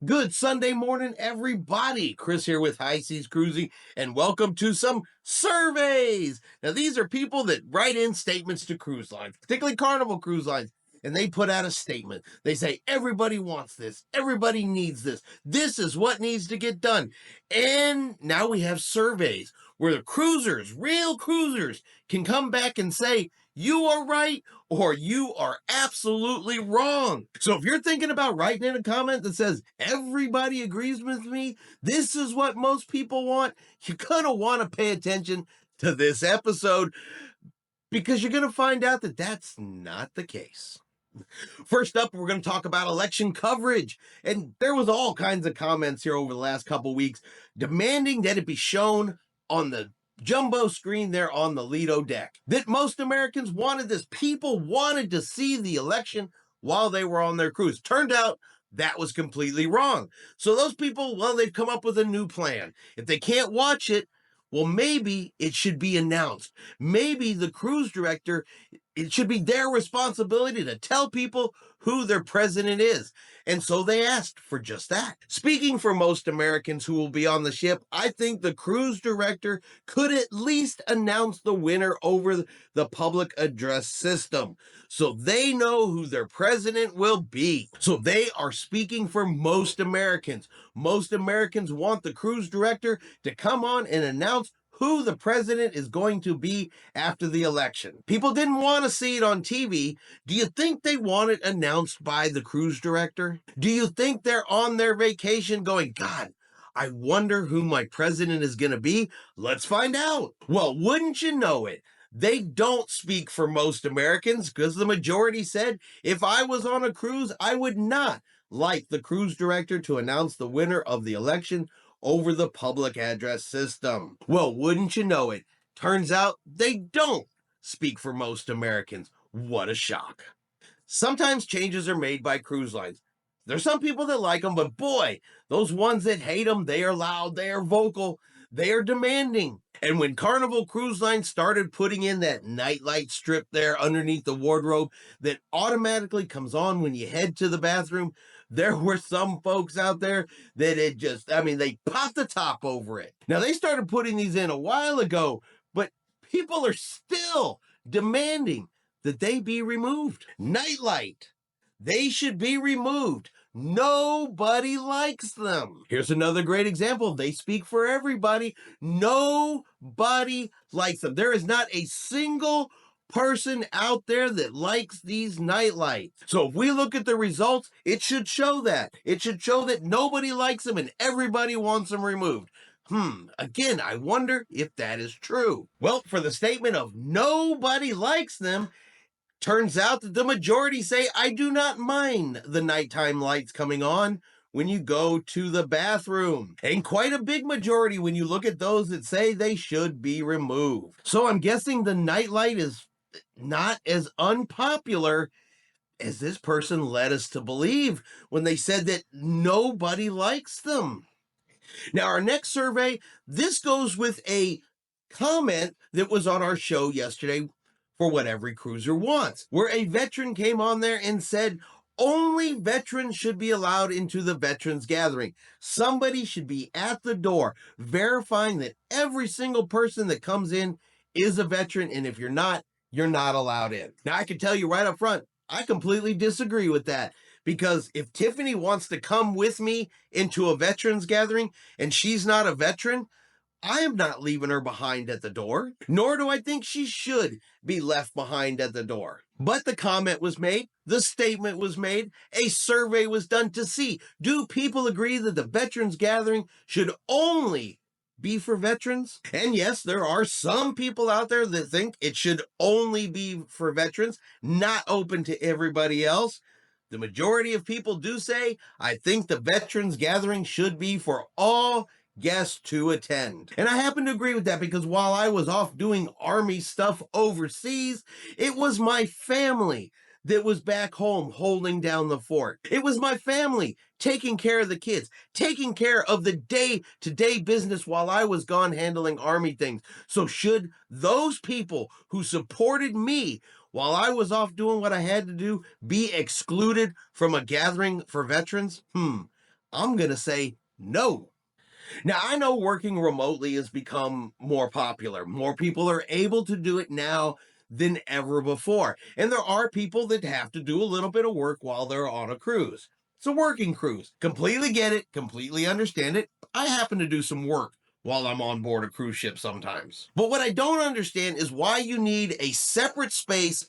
Good Sunday morning, everybody. Chris here with High Seas Cruising, and welcome to some surveys. Now, these are people that write in statements to cruise lines, particularly Carnival cruise lines, and they put out a statement. They say, everybody wants this. Everybody needs this. This is what needs to get done. And now we have surveys where the cruisers, real cruisers, can come back and say, you are right or you are absolutely wrong. So if you're thinking about writing in a comment that says, everybody agrees with me, this is what most people want, you're going to want to pay attention to this episode because you're going to find out that that's not the case. First up, we're going to talk about election coverage. And there was all kinds of comments here over the last couple weeks demanding that it be shown on the jumbo screen there on the Lido deck. That most Americans wanted this. People wanted to see the election while they were on their cruise. Turned out that was completely wrong. So those people, well, they've come up with a new plan. If they can't watch it, well, maybe it should be announced. Maybe the cruise director, it should be their responsibility to tell people who their president is. And so they asked for just that. Speaking for most Americans who will be on the ship, I think the cruise director could at least announce the winner over the public address system so they know who their president will be. So they are speaking for most Americans. Most Americans want the cruise director to come on and announce who the president is going to be after the election. People didn't want to see it on TV. Do you think they want it announced by the cruise director? Do you think they're on their vacation going, God, I wonder who my president is going to be? Let's find out. Well, wouldn't you know it? They don't speak for most Americans because the majority said if I was on a cruise, I would not like the cruise director to announce the winner of the election over the public address system. Well, wouldn't you know it? Turns out they don't speak for most Americans. What a shock. Sometimes changes are made by cruise lines. There's some people that like them, but boy, those ones that hate them, they are loud, they are vocal, they are demanding. And when Carnival Cruise Line started putting in that nightlight strip there underneath the wardrobe that automatically comes on when you head to the bathroom, there were some folks out there that they popped the top over it. Now, they started putting these in a while ago, but people are still demanding that they be removed. Nightlight, they should be removed. Nobody likes them. Here's another great example. They speak for everybody. Nobody likes them. There is not a single person out there that likes these nightlights. So if we look at the results, it should show that. It should show that nobody likes them and everybody wants them removed. Again, I wonder if that is true. Well, for the statement of nobody likes them, turns out that the majority say, I do not mind the nighttime lights coming on when you go to the bathroom. And quite a big majority when you look at those that say they should be removed. So I'm guessing the nightlight is not as unpopular as this person led us to believe when they said that nobody likes them. Now, our next survey, this goes with a comment that was on our show yesterday for What Every Cruiser Wants, where a veteran came on there and said, only veterans should be allowed into the veterans gathering. Somebody should be at the door verifying that every single person that comes in is a veteran, and if you're not allowed in. Now, I can tell you right up front, I completely disagree with that. Because if Tiffany wants to come with me into a veterans gathering and she's not a veteran, I am not leaving her behind at the door, nor do I think she should be left behind at the door. But the comment was made, the statement was made, a survey was done to see, do people agree that the veterans gathering should only be for veterans? And yes, there are some people out there that think it should only be for veterans, not open to everybody else. The majority of people do say, I think the veterans gathering should be for all guests to attend. And I happen to agree with that because while I was off doing Army stuff overseas, it was my family that was back home holding down the fort. It was my family taking care of the kids, taking care of the day-to-day business while I was gone handling Army things. So should those people who supported me while I was off doing what I had to do be excluded from a gathering for veterans? I'm going to say no. Now, I know working remotely has become more popular. More people are able to do it now than ever before. And there are people that have to do a little bit of work while they're on a cruise. It's a working cruise. Completely get it, completely understand it. I happen to do some work while I'm on board a cruise ship sometimes. But what I don't understand is why you need a separate space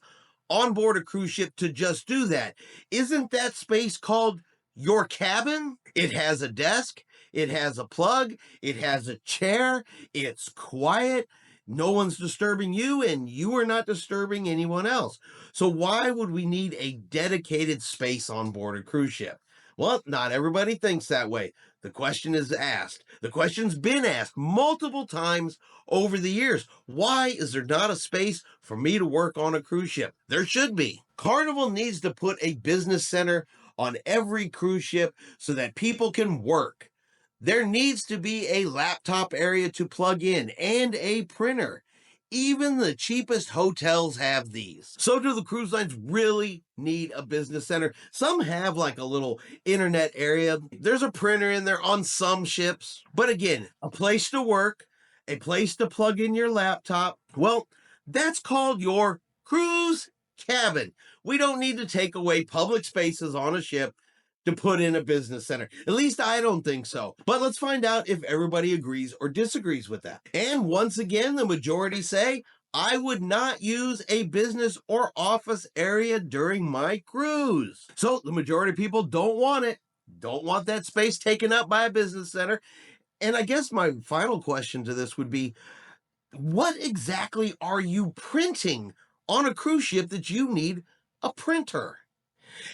on board a cruise ship to just do that. Isn't that space called your cabin? It has a desk, it has a plug, it has a chair, it's quiet, no one's disturbing you, and you are not disturbing anyone else. So, why would we need a dedicated space on board a cruise ship? Well, not everybody thinks that way. The question is asked. The question's been asked multiple times over the years. Why is there not a space for me to work on a cruise ship? There should be. Carnival needs to put a business center on every cruise ship so that people can work. There needs to be a laptop area to plug in and a printer. Even the cheapest hotels have these. So, do the cruise lines really need a business center? Some have like a little internet area. There's a printer in there on some ships. But again, a place to work, a place to plug in your laptop. Well, that's called your cruise cabin. We don't need to take away public spaces on a ship to put in a business center. At least I don't think so. But let's find out if everybody agrees or disagrees with that. And once again, the majority say, I would not use a business or office area during my cruise. So the majority of people don't want it, don't want that space taken up by a business center. And I guess my final question to this would be, what exactly are you printing on a cruise ship that you need a printer?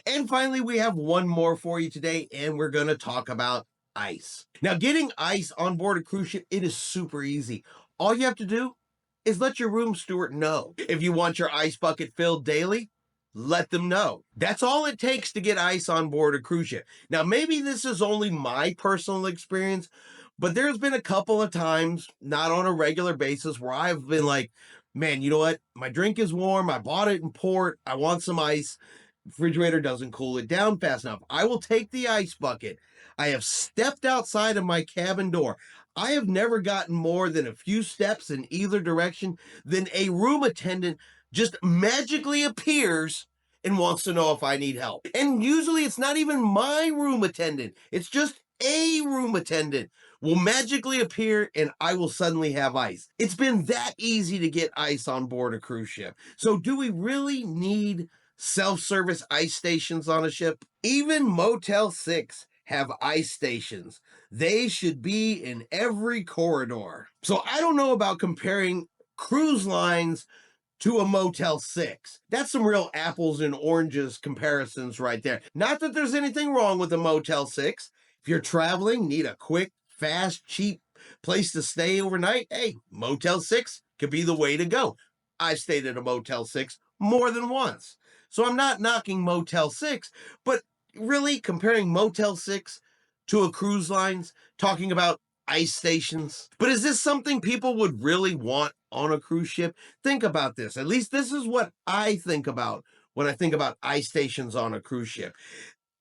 And finally, we have one more for you today, and we're going to talk about ice. Now, getting ice on board a cruise ship, it is super easy. All you have to do is let your room steward know. If you want your ice bucket filled daily, let them know. That's all it takes to get ice on board a cruise ship. Now, maybe this is only my personal experience, but there's been a couple of times, not on a regular basis, where I've been like, man, you know what? My drink is warm. I bought it in port. I want some ice. Refrigerator doesn't cool it down fast enough. I will take the ice bucket. I have stepped outside of my cabin door. I have never gotten more than a few steps in either direction than a room attendant just magically appears and wants to know if I need help. And usually it's not even my room attendant. It's just a room attendant will magically appear and I will suddenly have ice. It's been that easy to get ice on board a cruise ship. So do we really need self-service ice stations on a ship? Even Motel 6 have ice stations. They should be in every corridor. So I don't know about comparing cruise lines to a Motel 6. That's some real apples and oranges comparisons right there. Not that there's anything wrong with a Motel 6. If you're traveling, need a quick, fast, cheap place to stay overnight, hey, Motel 6 could be the way to go. I've stayed at a Motel 6 more than once. So I'm not knocking Motel 6, but really comparing Motel 6 to a cruise lines, talking about ice stations. But is this something people would really want on a cruise ship? Think about this. At least this is what I think about when I think about ice stations on a cruise ship.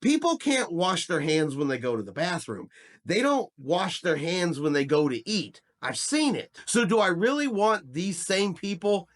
People can't wash their hands when they go to the bathroom. They don't wash their hands when they go to eat. I've seen it. So do I really want these same people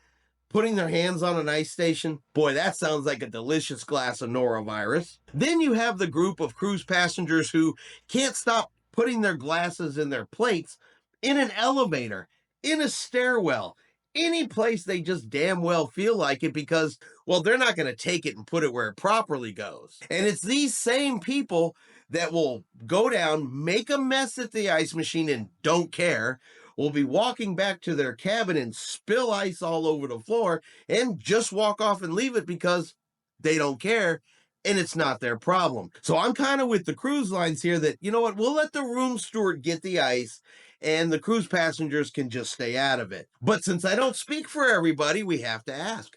putting their hands on an ice station? Boy, that sounds like a delicious glass of norovirus. Then you have the group of cruise passengers who can't stop putting their glasses in their plates in an elevator, in a stairwell, any place they just damn well feel like it because, well, they're not going to take it and put it where it properly goes. And it's these same people that will go down, make a mess at the ice machine and don't care, will be walking back to their cabin and spill ice all over the floor and just walk off and leave it because they don't care and it's not their problem. So I'm kind of with the cruise lines here that, you know what, we'll let the room steward get the ice and the cruise passengers can just stay out of it. But since I don't speak for everybody, we have to ask,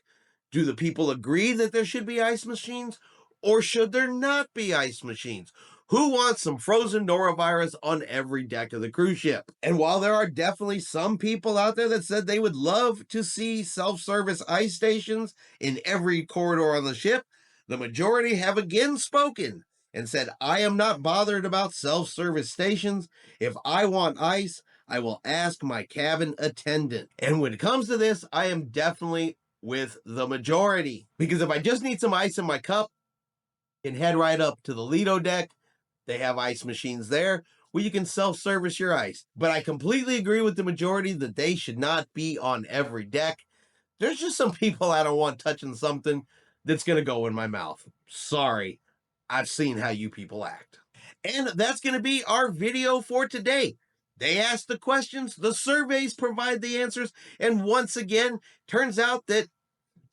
do the people agree that there should be ice machines or should there not be ice machines? Who wants some frozen norovirus on every deck of the cruise ship? And while there are definitely some people out there that said they would love to see self-service ice stations in every corridor on the ship, the majority have again spoken and said, I am not bothered about self-service stations. If I want ice, I will ask my cabin attendant. And when it comes to this, I am definitely with the majority. Because if I just need some ice in my cup, I can head right up to the Lido deck. They have ice machines there where you can self-service your ice. But I completely agree with the majority that they should not be on every deck. There's just some people I don't want touching something that's going to go in my mouth. Sorry, I've seen how you people act. And that's going to be our video for today. They ask the questions, the surveys provide the answers, and once again, turns out that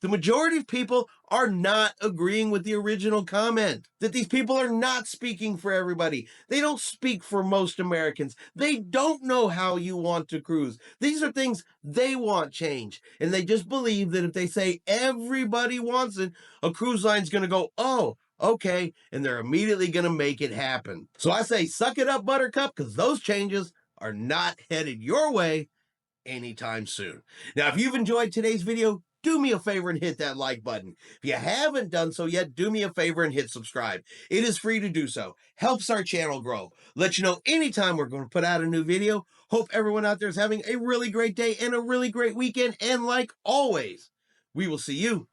the majority of people are not agreeing with the original comment. That these people are not speaking for everybody. They don't speak for most Americans. They don't know how you want to cruise. These are things they want change. And they just believe that if they say everybody wants it, a cruise line's going to go, oh, okay, and they're immediately going to make it happen. So I say, suck it up, Buttercup, because those changes are not headed your way anytime soon. Now, if you've enjoyed today's video, do me a favor and hit that like button. If you haven't done so yet, do me a favor and hit subscribe. It is free to do so. Helps our channel grow. Let you know anytime we're going to put out a new video. Hope everyone out there is having a really great day and a really great weekend. And like always, we will see you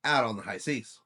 out on the high seas.